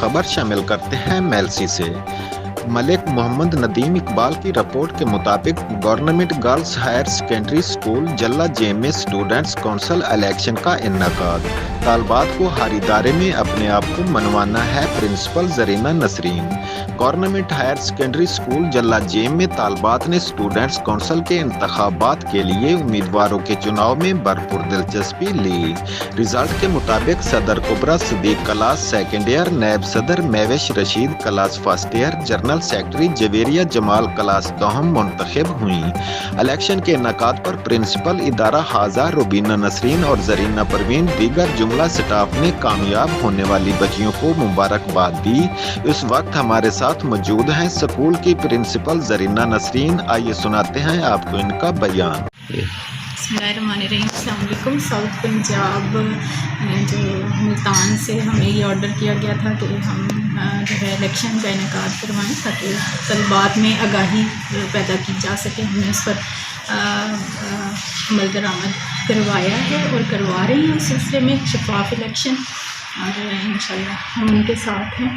खबर शामिल करते हैं मेलसी से। मलिक मोहम्मद नदीम इकबाल की रिपोर्ट के मुताबिक government girls higher secondary school जल्ला जेम में स्टूडेंट्स कौंसिल इलेक्शन का इन्नेकाद। तालबात को हर इदारे में अपने आप को मनवाना है, principal Zarina Nasreen. Government higher secondary school जल्ला जेम में तालबात ने स्टूडेंट्स कौंसिल के इंतखाबात के लिए उम्मीदवारों के चुनाव में भरपूर दिलचस्पी ली। रिजल्ट के मुताबिक सदर Kubra Sadiq class second year, नैब सदर Mahvish Rashid class first year, general secretary Javeria Jamal class दोहम मुंतखब हुई। इलेक्शन के इन्नेकाद पर प्रिंसिपल इदारा हाजा रुबीना नसरीन और जरीना परवीन दीगर जुमला स्टाफ ने कामयाब होने वाली बच्चियों को मुबारकबाद दी। इस वक्त हमारे साथ मौजूद हैं स्कूल की प्रिंसिपल जरीना नसरीन। आइए सुनाते हैं आपको इनका बयान। बिस्मिल्लाहिर्रहमानिर्रहीम। अस्सलाम वालेकुम। साउथ पंजाब जो मुल्तान से हमें ये ऑर्डर किया गया था कि हम जो है इलेक्शन का इनेकाद करवाएँ ताकि तलबात में आगाही पैदा की जा सके। हमने उस पर अमल दरामद करवाया है और करवा रही हैं। उस सिलसिले में शफाफ इलेक्शन और इंशाल्लाह हम उनके साथ हैं।